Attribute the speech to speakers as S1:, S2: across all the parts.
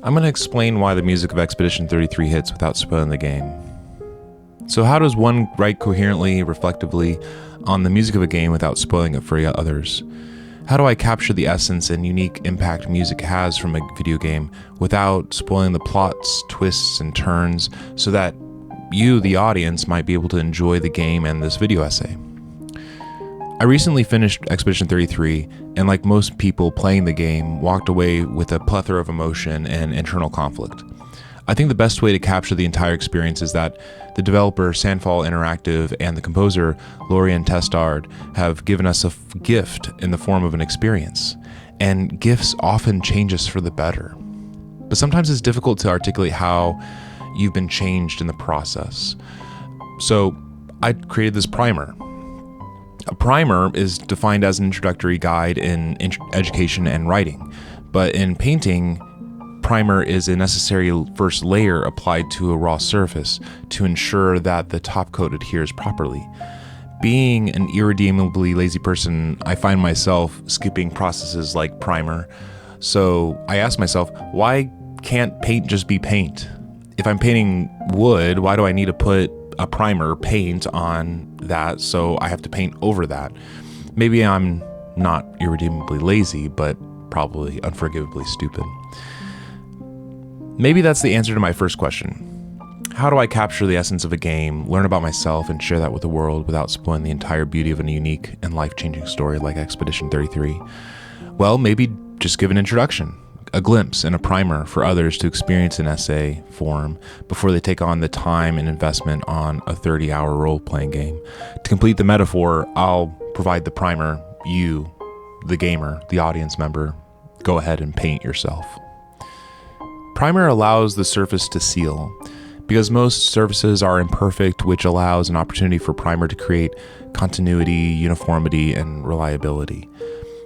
S1: I'm going to explain why the music of Expedition 33 hits without spoiling the game. So how does one write coherently, reflectively on the music of a game without spoiling it for others? How do I capture the essence and unique impact music has from a video game without spoiling the plots, twists, and turns so that you, the audience, might be able to enjoy the game and this video essay? I recently finished Expedition 33, and like most people playing the game, walked away with a plethora of emotion and internal conflict. I think the best way to capture the entire experience is that the developer Sandfall Interactive and the composer Lorien Testard have given us a gift in the form of an experience, and gifts often change us for the better. But sometimes it's difficult to articulate how you've been changed in the process. So I created this primer. A primer is defined as an introductory guide in education and writing, but in painting, primer is a necessary first layer applied to a raw surface to ensure that the top coat adheres properly. Being an irredeemably lazy person, I find myself skipping processes like primer. So I ask myself, why can't paint just be paint? If I'm painting wood, why do I need to put a primer paint on that so I have to paint over that? Maybe I'm not irredeemably lazy, but probably unforgivably stupid. Maybe that's the answer to my first question. How do I capture the essence of a game, learn about myself, and share that with the world without spoiling the entire beauty of a unique and life-changing story like Expedition 33? Well, maybe just give an introduction, a glimpse, and a primer for others to experience in essay form before they take on the time and investment on a 30-hour role-playing game. To complete the metaphor, I'll provide the primer. You, the gamer, the audience member, go ahead and paint yourself. Primer allows the surface to seal. Because most surfaces are imperfect, which allows an opportunity for primer to create continuity, uniformity, and reliability.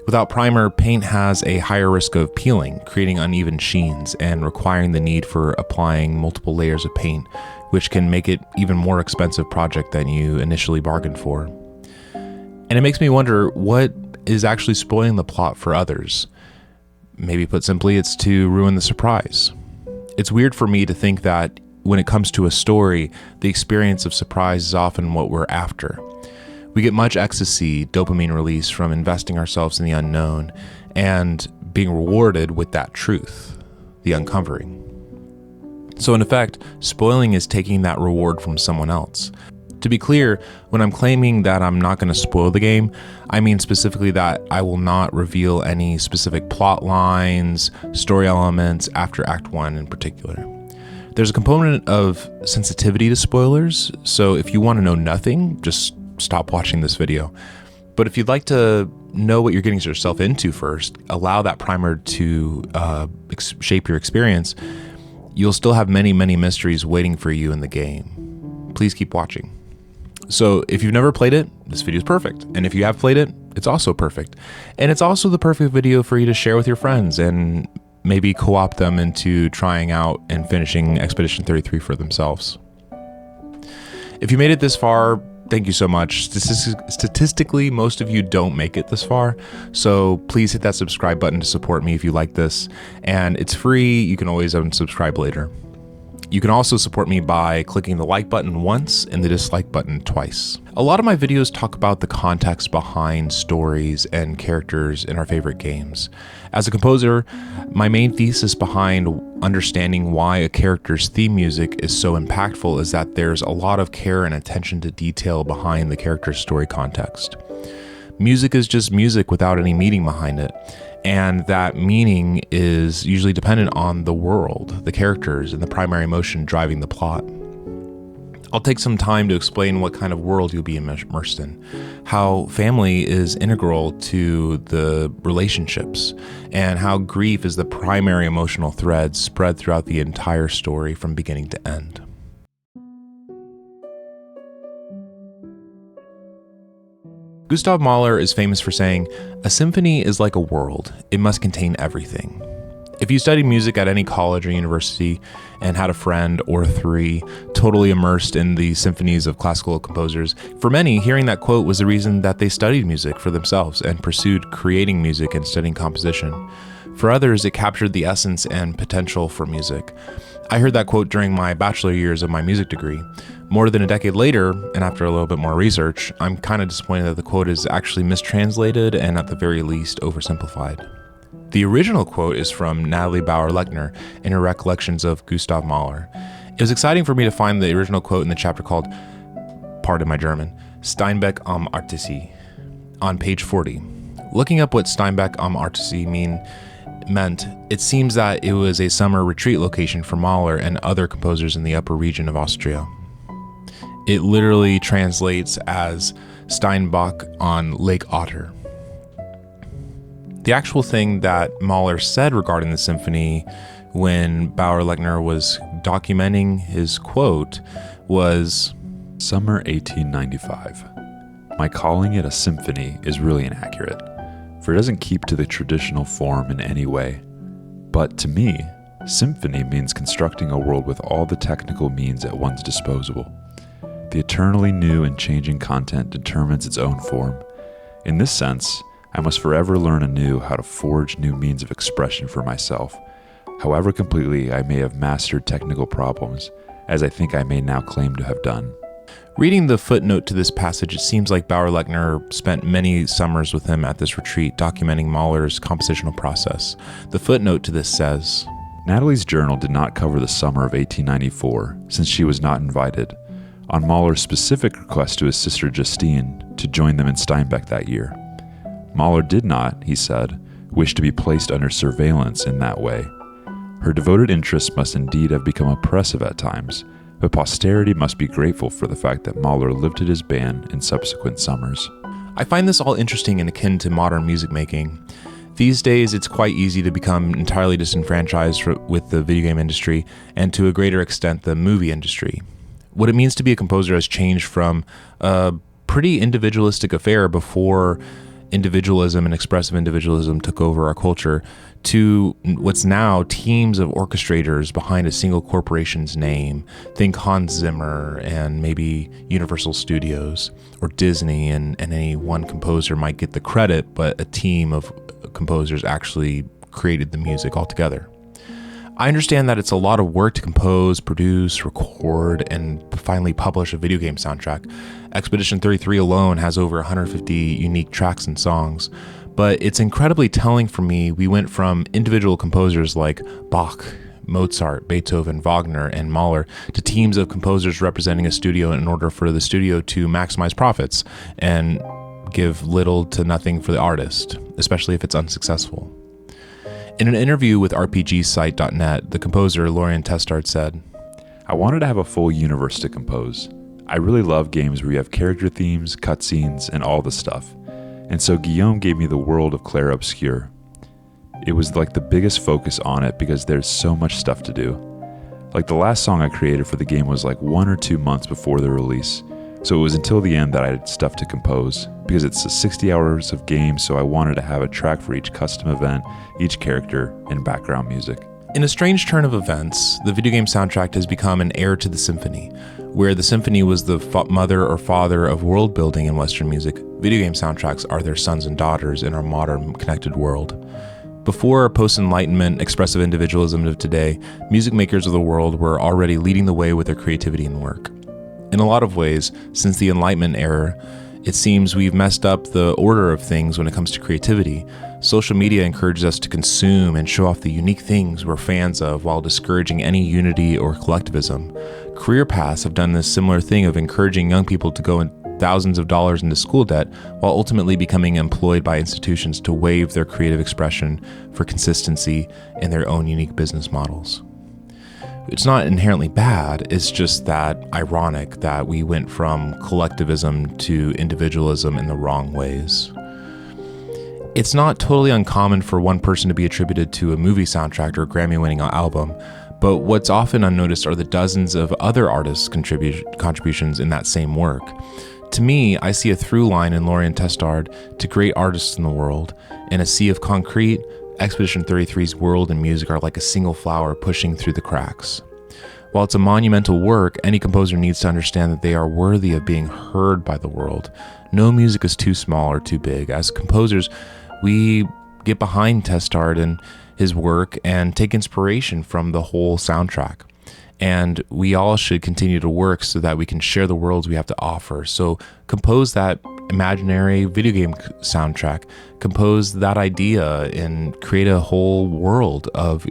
S1: Without primer, paint has a higher risk of peeling, creating uneven sheens, and requiring the need for applying multiple layers of paint, which can make it even more expensive project than you initially bargained for. And it makes me wonder, what is actually spoiling the plot for others? Maybe put simply, it's to ruin the surprise. It's weird for me to think that when it comes to a story, the experience of surprise is often what we're after. We get much ecstasy, dopamine release from investing ourselves in the unknown and being rewarded with that truth, the uncovering. So in effect, spoiling is taking that reward from someone else. To be clear, when I'm claiming that I'm not going to spoil the game, I mean specifically that I will not reveal any specific plot lines, story elements after Act 1 in particular. There's a component of sensitivity to spoilers, so if you want to know nothing, just stop watching this video. But if you'd like to know what you're getting yourself into first, allow that primer to shape your experience, you'll still have many, many mysteries waiting for you in the game. Please keep watching. So if you've never played it, this video is perfect. And if you have played it, it's also perfect. And it's also the perfect video for you to share with your friends and maybe co-opt them into trying out and finishing Expedition 33 for themselves. If you made it this far, thank you so much. Statistically, most of you don't make it this far, so please hit that subscribe button to support me if you like this. And it's free, you can always unsubscribe later. You can also support me by clicking the like button once and the dislike button twice. A lot of my videos talk about the context behind stories and characters in our favorite games. As a composer, my main thesis behind understanding why a character's theme music is so impactful is that there's a lot of care and attention to detail behind the character's story context. Music is just music without any meaning behind it. And that meaning is usually dependent on the world, the characters, and the primary emotion driving the plot. I'll take some time to explain what kind of world you'll be immersed in, how family is integral to the relationships, and how grief is the primary emotional thread spread throughout the entire story from beginning to end. Gustav Mahler is famous for saying, "A symphony is like a world. It must contain everything." If you studied music at any college or university and had a friend or three totally immersed in the symphonies of classical composers, for many, hearing that quote was the reason that they studied music for themselves and pursued creating music and studying composition. For others, it captured the essence and potential for music. I heard that quote during my bachelor years of my music degree. More than a decade later, and after a little bit more research, I'm kind of disappointed that the quote is actually mistranslated and at the very least oversimplified. The original quote is from Natalie Bauer-Lechner in her recollections of Gustav Mahler. It was exciting for me to find the original quote in the chapter called, pardon my German, Steinbeck am Artisee, on page 40. Looking up what Steinbeck am Artisee meant, it seems that it was a summer retreat location for Mahler and other composers in the upper region of Austria. It literally translates as Steinbach on Lake Otter. The actual thing that Mahler said regarding the symphony when Bauer-Lechner was documenting his quote was,
S2: Summer 1895. My calling it a symphony is really inaccurate, for it doesn't keep to the traditional form in any way. But to me, symphony means constructing a world with all the technical means at one's disposal. The eternally new and changing content determines its own form. In this sense, I must forever learn anew how to forge new means of expression for myself, however completely I may have mastered technical problems, as I think I may now claim to have done.
S1: Reading the footnote to this passage, it seems like Bauer-Lechner spent many summers with him at this retreat documenting Mahler's compositional process. The footnote to this says,
S2: Natalie's journal did not cover the summer of 1894, since she was not invited, on Mahler's specific request to his sister Justine to join them in Steinbeck that year. Mahler did not, he said, wish to be placed under surveillance in that way. Her devoted interests must indeed have become oppressive at times, but posterity must be grateful for the fact that Mahler lifted his ban in subsequent summers.
S1: I find this all interesting and akin to modern music making. These days, it's quite easy to become entirely disenfranchised with the video game industry and to a greater extent the movie industry. What it means to be a composer has changed from a pretty individualistic affair before individualism and expressive individualism took over our culture to what's now teams of orchestrators behind a single corporation's name. Think Hans Zimmer and maybe Universal Studios or Disney, and any one composer might get the credit, but a team of composers actually created the music altogether. I understand that it's a lot of work to compose, produce, record, and finally publish a video game soundtrack. Expedition 33 alone has over 150 unique tracks and songs, but it's incredibly telling for me. We went from individual composers like Bach, Mozart, Beethoven, Wagner, and Mahler to teams of composers representing a studio in order for the studio to maximize profits and give little to nothing for the artist, especially if it's unsuccessful. In an interview with RPGsite.net, the composer Lorien Testard said,
S2: I wanted to have a full universe to compose. I really love games where you have character themes, cutscenes, and all the stuff. And so Guillaume gave me the world of Clair Obscur. It was like the biggest focus on it because there's so much stuff to do. Like the last song I created for the game was like 1 or 2 months before the release. So it was until the end that I had stuff to compose, because it's 60 hours of game, so I wanted to have a track for each custom event, each character, and background music.
S1: In a strange turn of events, the video game soundtrack has become an heir to the symphony. Where the symphony was the mother or father of world building in Western music, video game soundtracks are their sons and daughters in our modern connected world. Before post-Enlightenment expressive individualism of today, music makers of the world were already leading the way with their creativity and work. In a lot of ways, since the Enlightenment era, it seems we've messed up the order of things when it comes to creativity. Social media encourages us to consume and show off the unique things we're fans of while discouraging any unity or collectivism. Career paths have done this similar thing of encouraging young people to go in thousands of dollars into school debt while ultimately becoming employed by institutions to waive their creative expression for consistency in their own unique business models. It's not inherently bad, it's just that ironic that we went from collectivism to individualism in the wrong ways. It's not totally uncommon for one person to be attributed to a movie soundtrack or Grammy-winning album, but what's often unnoticed are the dozens of other artists' contributions in that same work. To me, I see a through line in Lorien Testard to great artists in the world. In a sea of concrete, Expedition 33's world and music are like a single flower pushing through the cracks. While it's a monumental work, any composer needs to understand that they are worthy of being heard by the world. No music is too small or too big. As composers, we get behind Testard and his work and take inspiration from the whole soundtrack. And we all should continue to work so that we can share the worlds we have to offer. So compose that imaginary video game soundtrack, compose that idea, and create a whole world of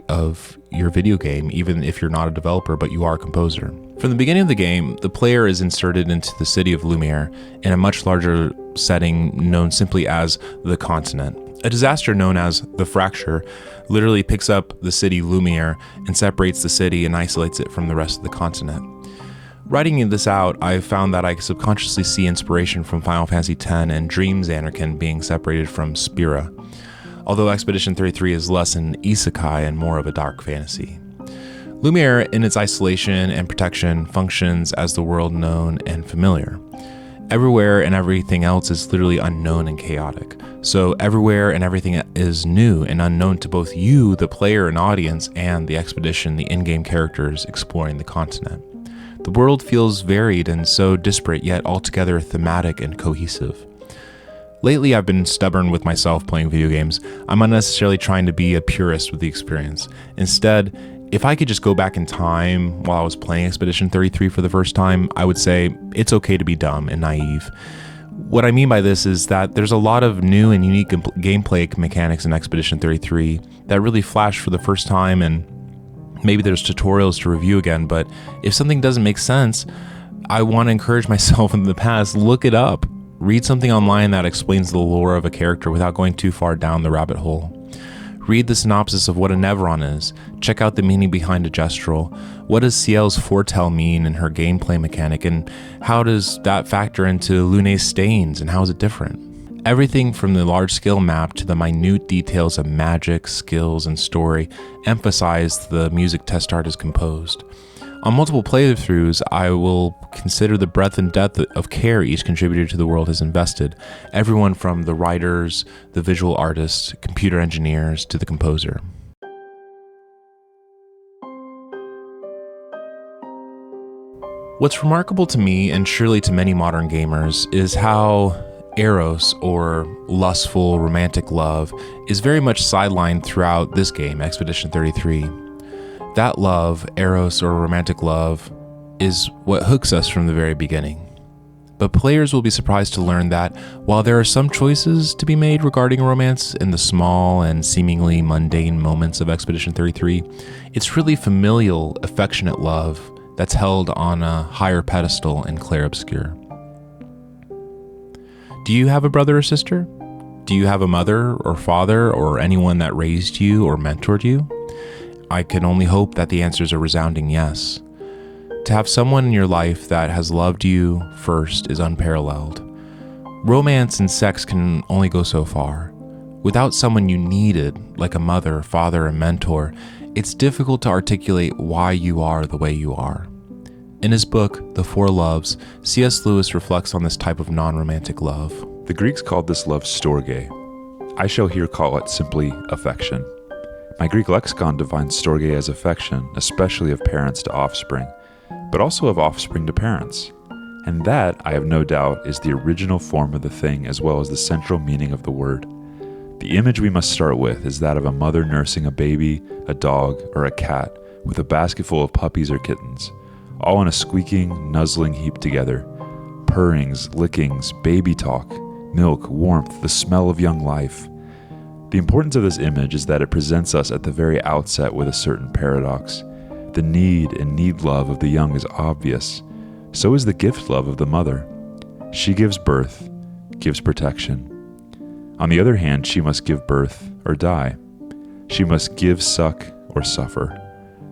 S1: your video game, even if you're not a developer, but you are a composer. From the beginning of the game, the player is inserted into the city of Lumiere in a much larger setting known simply as the continent. A disaster known as the Fracture literally picks up the city Lumiere and separates the city and isolates it from the rest of the continent. Writing this out, I found that I subconsciously see inspiration from Final Fantasy X and Dream Zanarkand being separated from Spira, although Expedition 33 is less an isekai and more of a dark fantasy. Lumiere, in its isolation and protection, functions as the world known and familiar. Everywhere and everything else is literally unknown and chaotic. So everywhere and everything is new and unknown to both you, the player and audience, and the expedition, the in-game characters exploring the continent. The world feels varied and so disparate, yet altogether thematic and cohesive. Lately, I've been stubborn with myself playing video games. I'm unnecessarily trying to be a purist with the experience. Instead, if I could just go back in time while I was playing Expedition 33 for the first time, I would say it's okay to be dumb and naive. What I mean by this is that there's a lot of new and unique gameplay mechanics in Expedition 33 that really flash for the first time, and maybe there's tutorials to review again, but if something doesn't make sense, I want to encourage myself in the past, look it up. Read something online that explains the lore of a character without going too far down the rabbit hole. Read the synopsis of what a Nevron is. Check out the meaning behind a gestural. What does Ciel's foretell mean in her gameplay mechanic, and how does that factor into Lune's stains, and how is it different? Everything from the large-scale map to the minute details of magic, skills, and story emphasize the music Testard has composed. On multiple playthroughs, I will consider the breadth and depth of care each contributor to the world has invested, everyone from the writers, the visual artists, computer engineers, to the composer. What's remarkable to me, and surely to many modern gamers, is how Eros, or lustful romantic love, is very much sidelined throughout this game, Expedition 33. That love, Eros or romantic love, is what hooks us from the very beginning. But players will be surprised to learn that while there are some choices to be made regarding romance in the small and seemingly mundane moments of Expedition 33, it's really familial, affectionate love that's held on a higher pedestal in Clair Obscur. Do you have a brother or sister? Do you have a mother or father or anyone that raised you or mentored you? I can only hope that the answer is a resounding yes. To have someone in your life that has loved you first is unparalleled. Romance and sex can only go so far. Without someone you needed, like a mother, father, and mentor, it's difficult to articulate why you are the way you are. In his book, The Four Loves, C.S. Lewis reflects on this type of non-romantic love.
S2: The Greeks called this love storge. I shall here call it simply affection. My Greek lexicon defines storge as affection, especially of parents to offspring, but also of offspring to parents. And that, I have no doubt, is the original form of the thing as well as the central meaning of the word. The image we must start with is that of a mother nursing a baby, a dog, or a cat with a basket full of puppies or kittens, all in a squeaking, nuzzling heap together. Purrings, lickings, baby talk, milk, warmth, the smell of young life. The importance of this image is that it presents us at the very outset with a certain paradox. The need and need love of the young is obvious. So is the gift love of the mother. She gives birth, gives protection. On the other hand, she must give birth or die. She must give, suck, or suffer.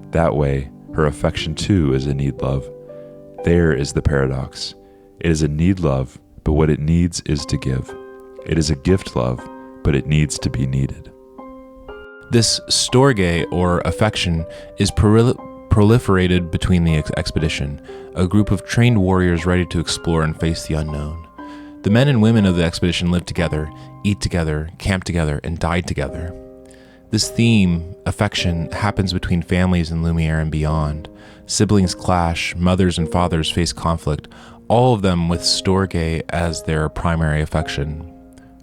S2: That way, her affection too is a need love. There is the paradox. It is a need love, but what it needs is to give. It is a gift love, but it needs to be needed.
S1: This storge, or affection, is proliferated between the expedition, a group of trained warriors ready to explore and face the unknown. The men and women of the expedition live together, eat together, camp together, and die together. This theme, affection, happens between families in Lumiere and beyond. Siblings clash, mothers and fathers face conflict, all of them with storge as their primary affection.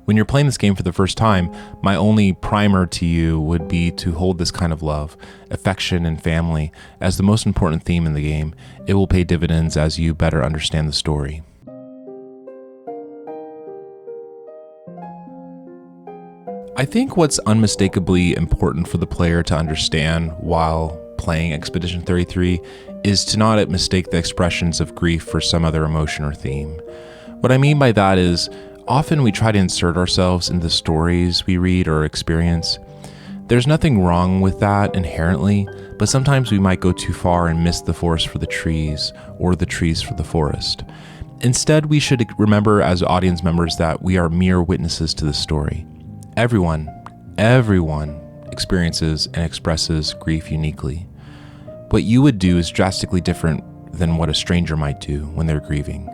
S1: When you're playing this game for the first time, my only primer to you would be to hold this kind of love, affection, and family as the most important theme in the game. It will pay dividends as you better understand the story. I think what's unmistakably important for the player to understand while playing Expedition 33 is to not mistake the expressions of grief for some other emotion or theme. What I mean by that is, often we try to insert ourselves into the stories we read or experience. There's nothing wrong with that inherently, but sometimes we might go too far and miss the forest for the trees, or the trees for the forest. Instead, we should remember as audience members that we are mere witnesses to the story. Everyone experiences and expresses grief uniquely. What you would do is drastically different than what a stranger might do when they're grieving.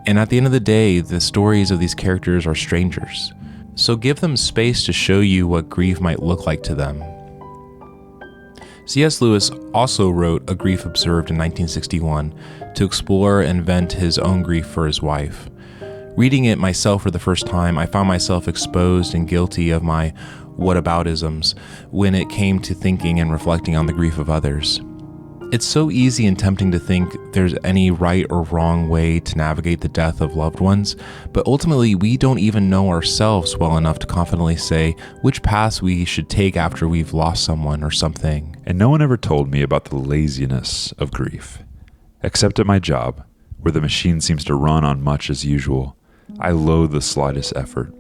S1: And at the end of the day, the stories of these characters are strangers. So give them space to show you what grief might look like to them. C.S. Lewis also wrote A Grief Observed in 1961 to explore and vent his own grief for his wife. Reading it myself for the first time, I found myself exposed and guilty of my whataboutisms when it came to thinking and reflecting on the grief of others. It's so easy and tempting to think there's any right or wrong way to navigate the death of loved ones, but ultimately we don't even know ourselves well enough to confidently say which paths we should take after we've lost someone or something.
S2: And no one ever told me about the laziness of grief. Except at my job, where the machine seems to run on much as usual, I loathe the slightest effort.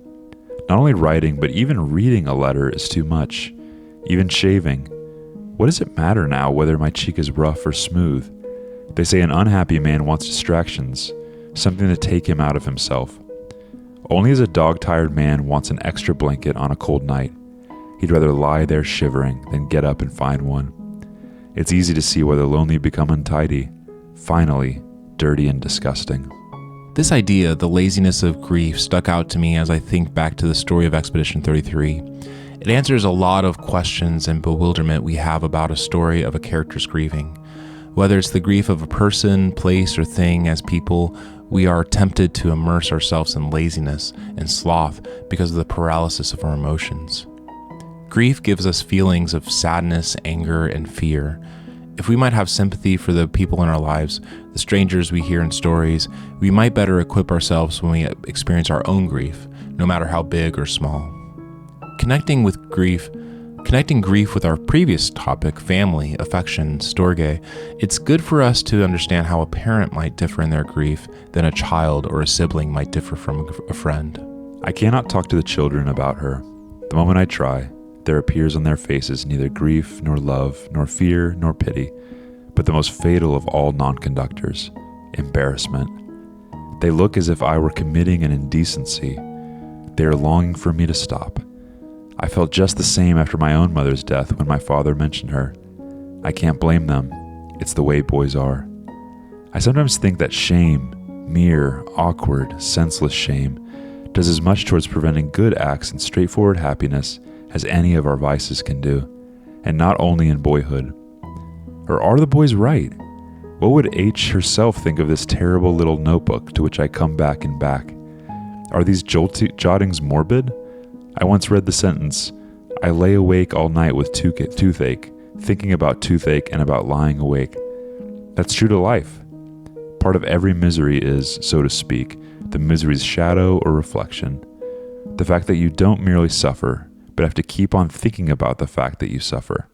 S2: Not only writing, but even reading a letter is too much. Even shaving. What does it matter now whether my cheek is rough or smooth? They say an unhappy man wants distractions, something to take him out of himself. Only as a dog-tired man wants an extra blanket on a cold night. He'd rather lie there shivering than get up and find one. It's easy to see why the lonely become untidy, finally, dirty and disgusting.
S1: This idea, the laziness of grief, stuck out to me as I think back to the story of Expedition 33. It answers a lot of questions and bewilderment we have about a story of a character's grieving. Whether it's the grief of a person, place, or thing, as people, we are tempted to immerse ourselves in laziness and sloth because of the paralysis of our emotions. Grief gives us feelings of sadness, anger, and fear. If we might have sympathy for the people in our lives, the strangers we hear in stories, we might better equip ourselves when we experience our own grief, no matter how big or small. Connecting grief with our previous topic, family, affection, storge, it's good for us to understand how a parent might differ in their grief than a child or a sibling might differ from a friend.
S2: I cannot talk to the children about her. The moment I try, there appears on their faces neither grief, nor love, nor fear, nor pity, but the most fatal of all non-conductors, embarrassment. They look as if I were committing an indecency. They are longing for me to stop. I felt just the same after my own mother's death when my father mentioned her. I can't blame them. It's the way boys are. I sometimes think that shame, mere, awkward, senseless shame, does as much towards preventing good acts and straightforward happiness as any of our vices can do, and not only in boyhood. Or are the boys right? What would H herself think of this terrible little notebook to which I come back and back? Are these jottings morbid? I once read the sentence, I lay awake all night with toothache, thinking about toothache and about lying awake. That's true to life. Part of every misery is, so to speak, the misery's shadow or reflection. The fact that you don't merely suffer, but have to keep on thinking about the fact that you suffer.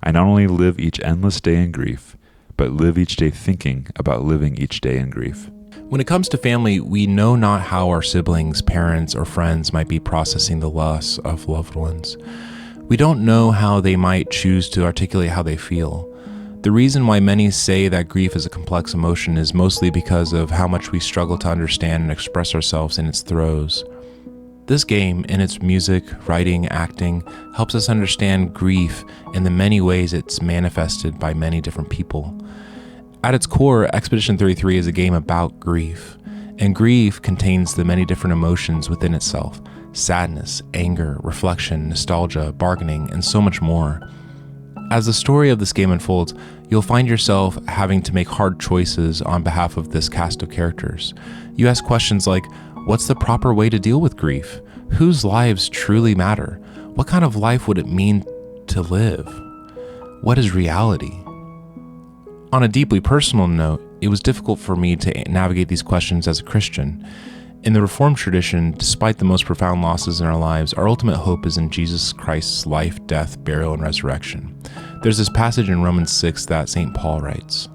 S2: I not only live each endless day in grief, but live each day thinking about living each day in grief.
S1: When it comes to family, we know not how our siblings, parents, or friends might be processing the loss of loved ones. We don't know how they might choose to articulate how they feel. The reason why many say that grief is a complex emotion is mostly because of how much we struggle to understand and express ourselves in its throes. This game, in its music, writing, acting, helps us understand grief in the many ways it's manifested by many different people. At its core, Expedition 33 is a game about grief, and grief contains the many different emotions within itself: sadness, anger, reflection, nostalgia, bargaining, and so much more. As the story of this game unfolds, you'll find yourself having to make hard choices on behalf of this cast of characters. You ask questions like, what's the proper way to deal with grief? Whose lives truly matter? What kind of life would it mean to live? What is reality? On a deeply personal note, it was difficult for me to navigate these questions as a Christian. In the Reformed tradition, despite the most profound losses in our lives, our ultimate hope is in Jesus Christ's life, death, burial, and resurrection. There's this passage in Romans 6 that St. Paul writes,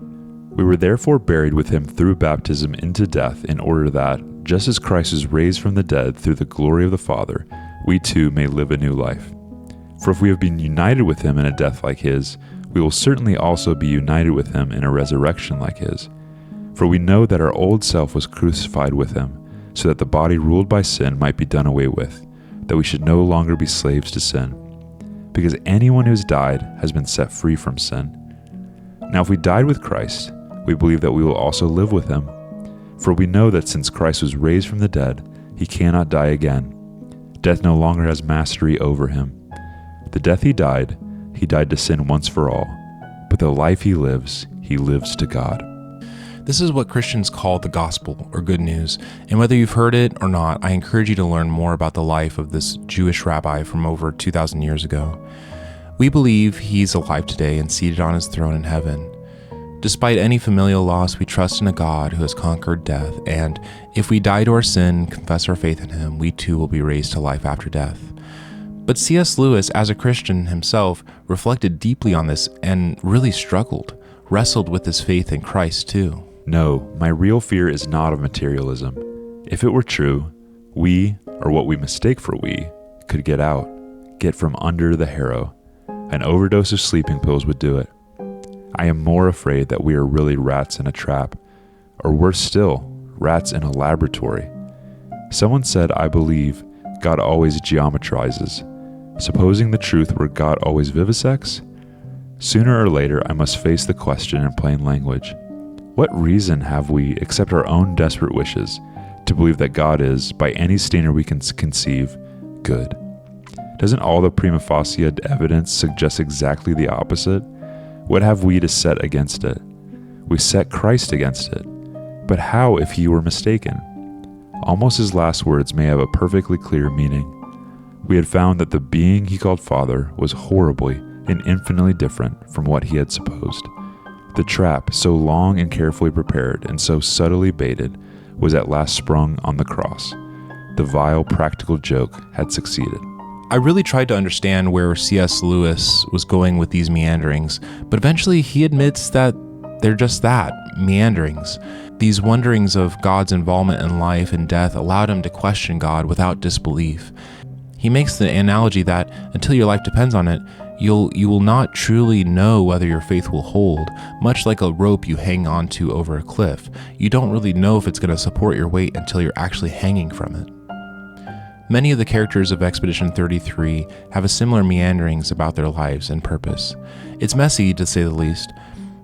S2: "We were therefore buried with him through baptism into death, in order that, just as Christ was raised from the dead through the glory of the Father, we too may live a new life. For if we have been united with him in a death like his, we will certainly also be united with him in a resurrection like his. For we know that our old self was crucified with him, so that the body ruled by sin might be done away with, that we should no longer be slaves to sin. Because anyone who has died has been set free from sin. Now if we died with Christ, we believe that we will also live with him. For we know that since Christ was raised from the dead, he cannot die again. Death no longer has mastery over him. The death he died to sin once for all. But the life he lives to God."
S1: This is what Christians call the gospel, or good news, and whether you've heard it or not, I encourage you to learn more about the life of this Jewish rabbi from over 2,000 years ago. We believe he's alive today and seated on his throne in heaven. Despite any familial loss, we trust in a God who has conquered death, and if we die to our sin and confess our faith in him, we too will be raised to life after death. But C.S. Lewis, as a Christian himself, reflected deeply on this and really wrestled with his faith in Christ too.
S2: "No, my real fear is not of materialism. If it were true, we, or what we mistake for we, could get from under the harrow. An overdose of sleeping pills would do it. I am more afraid that we are really rats in a trap, or worse still, rats in a laboratory. Someone said, I believe, God always geometrizes. Supposing the truth were God always vivisects? Sooner or later, I must face the question in plain language. What reason have we, except our own desperate wishes, to believe that God is, by any standard we can conceive, good? Doesn't all the prima facie evidence suggest exactly the opposite? What have we to set against it? We set Christ against it. But how if he were mistaken? Almost his last words may have a perfectly clear meaning. We had found that the being he called Father was horribly and infinitely different from what he had supposed. The trap, so long and carefully prepared and so subtly baited, was at last sprung on the cross. The vile practical joke had succeeded.
S1: I really tried to understand where C.S. Lewis was going with these meanderings, but eventually he admits that they're just that, meanderings. These wonderings of God's involvement in life and death allowed him to question God without disbelief. He makes the analogy that until your life depends on it, you will not truly know whether your faith will hold, much like a rope you hang onto over a cliff. You don't really know if it's going to support your weight until you're actually hanging from it. Many of the characters of Expedition 33 have a similar meanderings about their lives and purpose. It's messy, to say the least.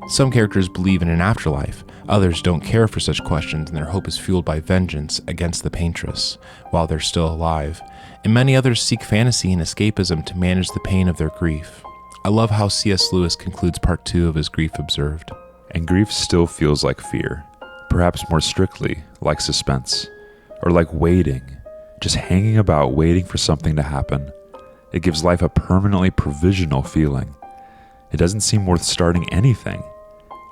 S1: Some characters believe in an afterlife, others don't care for such questions, and their hope is fueled by vengeance against the paintress while they're still alive, and many others seek fantasy and escapism to manage the pain of their grief. I love how C.S. Lewis concludes part 2 of his Grief Observed.
S2: And grief still feels like fear, perhaps more strictly, like suspense, or like waiting, just hanging about waiting for something to happen. It gives life a permanently provisional feeling. It doesn't seem worth starting anything.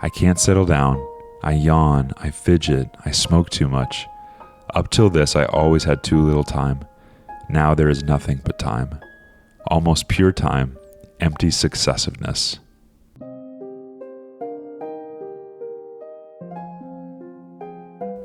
S2: I can't settle down. I yawn, I fidget, I smoke too much. Up till this, I always had too little time. Now there is nothing but time. Almost pure time, empty successiveness.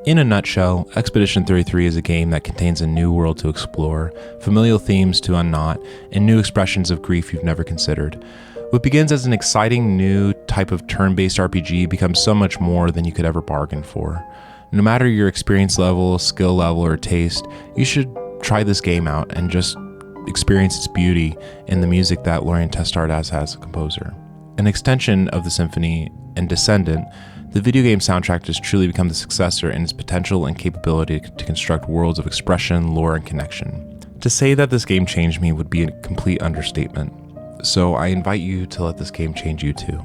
S1: In a nutshell, Expedition 33 is a game that contains a new world to explore, familial themes to unknot, and new expressions of grief you've never considered. What begins as an exciting new type of turn-based RPG becomes so much more than you could ever bargain for. No matter your experience level, skill level, or taste, you should try this game out and just experience its beauty in the music that Lorien Testard has as a composer. An extension of the symphony and descendant, the video game soundtrack has truly become the successor in its potential and capability to construct worlds of expression, lore, and connection. To say that this game changed me would be a complete understatement. So I invite you to let this game change you too.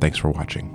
S1: Thanks for watching.